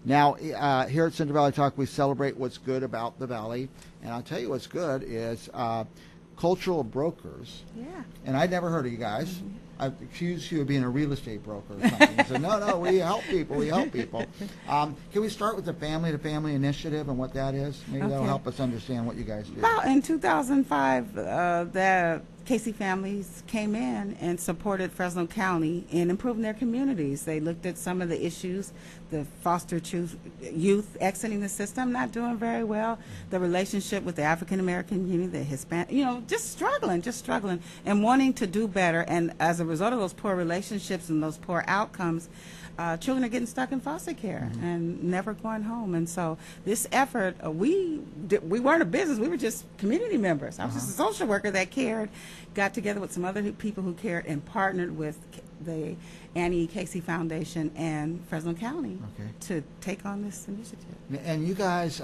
Now, here at Central Valley Talk, we celebrate what's good about the Valley. And I'll tell you what's good is cultural brokers. Yeah. And I'd never heard of you guys. I've accused you of being a real estate broker or something. He said, no, we help people. We help people. Can we start with the Family to Family Initiative and what that is? Maybe that'll help us understand what you guys do. About in 2005, the Casey families came in and supported Fresno County in improving their communities. They looked at some of the issues, the foster youth exiting the system, not doing very well, the relationship with the African American community, the Hispanic, just struggling and wanting to do better. And as a result of those poor relationships and those poor outcomes, children are getting stuck in foster care and never going home. And so this effort, we weren't a business. We were just community members. I was just a social worker that cared, got together with some other people who cared, and partnered with the Annie Casey Foundation and Fresno County to take on this initiative. And you guys,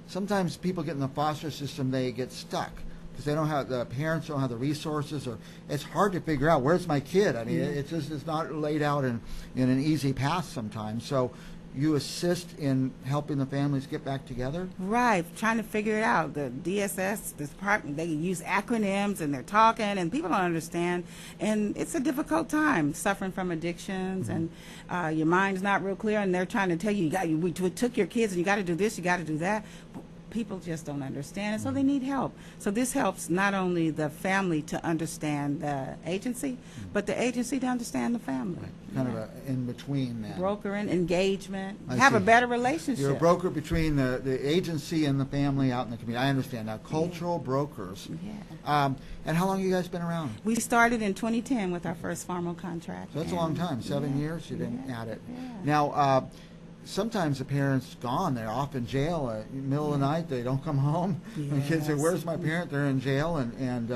sometimes people get in the foster system, they get stuck, because they don't have, the parents don't have the resources, or it's hard to figure out where's my kid. I mean, it's not laid out in an easy path sometimes. So you assist in helping the families get back together? Right, trying to figure it out. The DSS, this department, they use acronyms and they're talking and people don't understand. And it's a difficult time, suffering from addictions and your mind's not real clear, and they're trying to tell you, we took your kids and you got to do this, you got to do that. People just don't understand, and so they need help. So this helps not only the family to understand the agency, but the agency to understand the family. Right. Kind of a in between that. Brokering, engagement, I have see. a better relationship. You're a broker between the agency and the family out in the community. I understand now. Cultural brokers. Yeah. And how long have you guys been around? We started in 2010 with our first formal contract. So that's a long time. 7 years you've been at it. Yeah. Now, sometimes the parent's gone. They're off in jail in the middle of the night. They don't come home. The kids say, where's my parent? They're in jail. And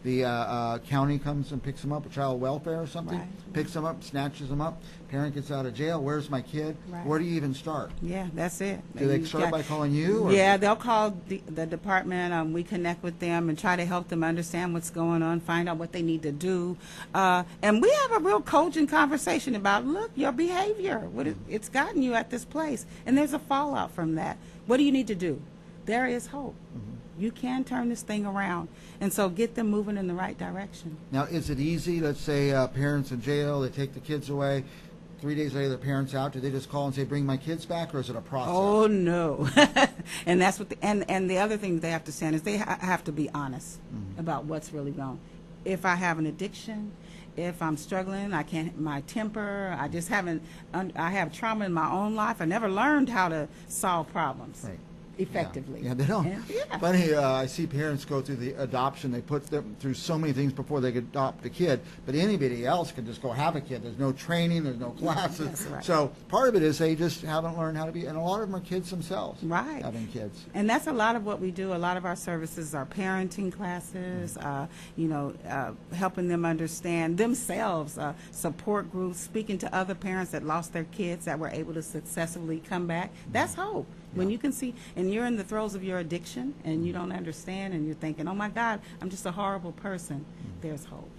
the county comes and picks them up, child welfare or something, picks them up, snatches them up. Parent gets out of jail. Where's my kid? Right. Where do you even start? Yeah, that's it. Do they start by calling you? Or? Yeah, they'll call the department. We connect with them and try to help them understand what's going on, find out what they need to do. And we have a real cogent conversation about, look, your behavior, it's gotten you at this place. And there's a fallout from that. What do you need to do? There is hope. You can turn this thing around. And so get them moving in the right direction. Now, is it easy? Let's say parents in jail, they take the kids away. 3 days later, the parents out. Do they just call and say, "Bring my kids back," or is it a process? Oh no, and that's what. And the other thing they have to stand is they have to be honest about what's really wrong. If I have an addiction, if I'm struggling, I can't. My temper. I just haven't. I have trauma in my own life. I never learned how to solve problems. Right. Effectively. Yeah, they don't. Yeah. Funny, I see parents go through the adoption. They put them through so many things before they could adopt a kid. But anybody else can just go have a kid. There's no training. There's no classes. That's right. So part of it is they just haven't learned how to be. And a lot of them are kids themselves. Right. Having kids. And that's a lot of what we do. A lot of our services are parenting classes, helping them understand themselves, support groups, speaking to other parents that lost their kids that were able to successfully come back. That's hope. When you can see, and you're in the throes of your addiction, and you don't understand, and you're thinking, oh my God, I'm just a horrible person, there's hope.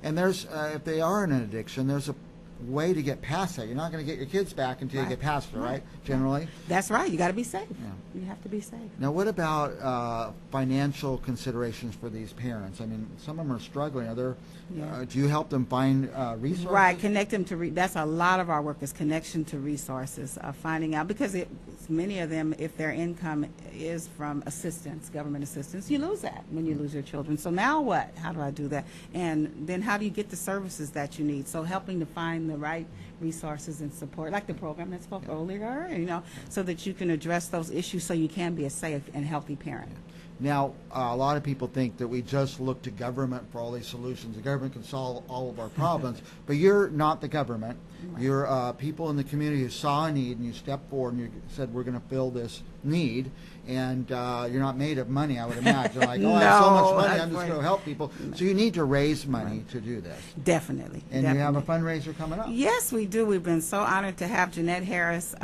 And there's, if they are in an addiction, there's a way to get past that. You're not going to get your kids back until you get past it, right? Generally. That's right. You got to be safe. Yeah. You have to be safe. Now, what about financial considerations for these parents? I mean, some of them are struggling. Are there? Do you help them find resources? Right. Connect them to. That's a lot of our work is connection to resources. Finding out because many of them, if their income is from assistance, government assistance, you lose that when you lose your children. So now what? How do I do that? And then how do you get the services that you need? So helping to find the right resources and support, like the program that spoke earlier, so that you can address those issues so you can be a safe and healthy parent. Now, a lot of people think that we just look to government for all these solutions. The government can solve all of our problems, but you're not the government. Right. You're people in the community who saw a need, and you stepped forward and you said, we're going to fill this need. And you're not made of money, I would imagine. Like, I have so much money, I'm just going to help people. So you need to raise money to do this. Definitely. And you have a fundraiser coming up. Yes, we do. We've been so honored to have Jeanette Harris,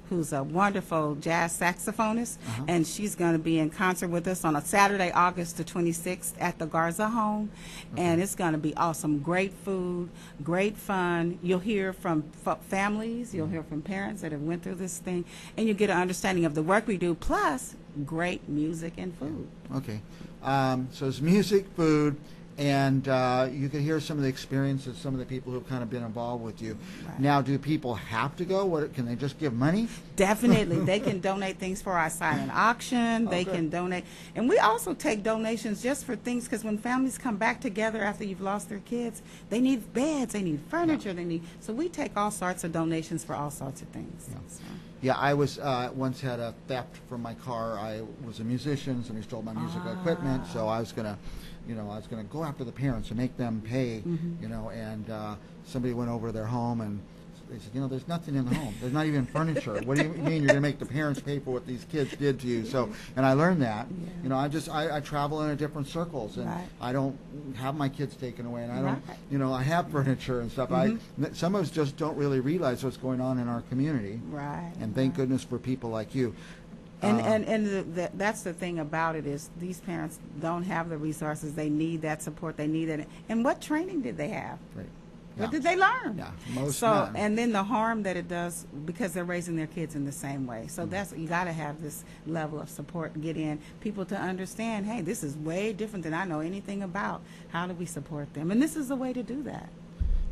who's a wonderful jazz saxophonist, and she's going to be in concert with us on a Saturday, August the 26th at the Garza home. And it's going to be awesome. Great food, great fun. You'll hear from families, you'll hear from parents that have went through this thing, and you get an understanding of the work we do, plus great music and food. Okay. So it's music, food, and you can hear some of the experiences, some of the people who've kind of been involved with you. Right. Now, do people have to go? What, can they just give money? Definitely. They can donate things for our silent auction. They Okay. can donate. And we also take donations just for things, because when families come back together after you've lost their kids, they need beds, they need furniture, they need, so we take all sorts of donations for all sorts of things. Yeah. So. Yeah, I was once had a theft from my car. I was a musician, somebody stole my musical equipment, so I was gonna, I was gonna go after the parents and make them pay, and somebody went over to their home and they said, there's nothing in the home. There's not even furniture. What do you mean you're going to make the parents pay for what these kids did to you? So, and I learned that. Yeah. I travel in different circles, and Right. I don't have my kids taken away, and I don't, Right. I have furniture and stuff. Some of us just don't really realize what's going on in our community. Right. And thank goodness for people like you. That's the thing about it, is these parents don't have the resources. They need that support. They need it. And what training did they have? Right. What did they learn? Yeah, most So, none. and then the harm that it does, because they're raising their kids in the same way. So that's, you got to have this level of support, get in people to understand, hey, this is way different than I know anything about. How do we support them? And this is the way to do that.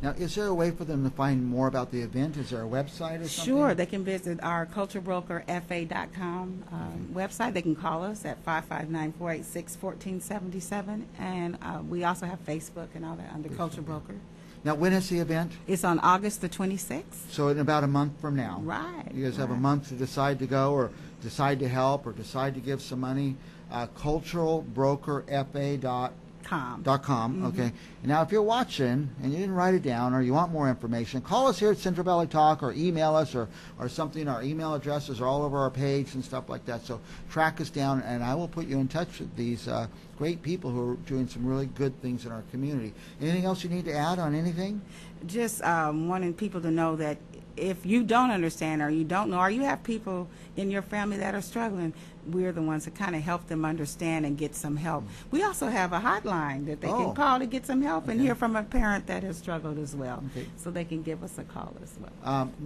Now, is there a way for them to find more about the event? Is there a website or something? Sure, they can visit our culturebrokerfa.com website. They can call us at 559-486-1477, and we also have Facebook and all that under Culture Broker. Now, when is the event? It's on August the 26th. So in about a month from now. Right. You guys have a right. month to decide to go, or decide to help, or decide to give some money. Culturalbrokerfa.com. Okay. And now, if you're watching and you didn't write it down, or you want more information, call us here at Central Valley Talk, or email us, or something. Our email addresses are all over our page and stuff like that. So track us down, and I will put you in touch with these great people who are doing some really good things in our community. Anything else you need to add on anything? Just wanting people to know that if you don't understand, or you don't know, or you have people in your family that are struggling, we're the ones that kind of help them understand and get some help. We also have a hotline that they can call to get some help and hear from a parent that has struggled as well. Okay. So they can give us a call as well.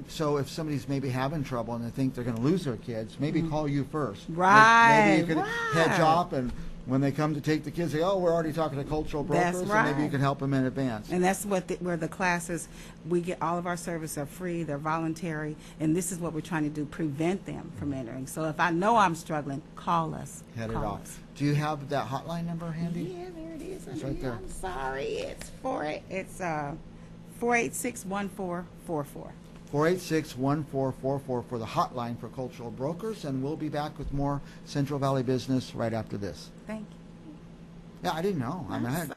So if somebody's maybe having trouble and they think they're going to lose their kids, maybe call you first. Right. Maybe you could right. hedge off, and when they come to take the kids, say, "Oh, we're already talking to cultural brokers," That's and maybe you right. can help them in advance. And that's what where the classes, we get all of our services are free, they're voluntary, and this is what we're trying to do, prevent them from entering. So if I know I'm struggling, call us. Head it Call off. us. Do you have that hotline number handy? Yeah, there it is. It's right there. I'm sorry. It's 486-1444. 486-1444 for the hotline for cultural brokers, and we'll be back with more Central Valley business right after this. Thank you. Yeah, I didn't know. I mean, I'm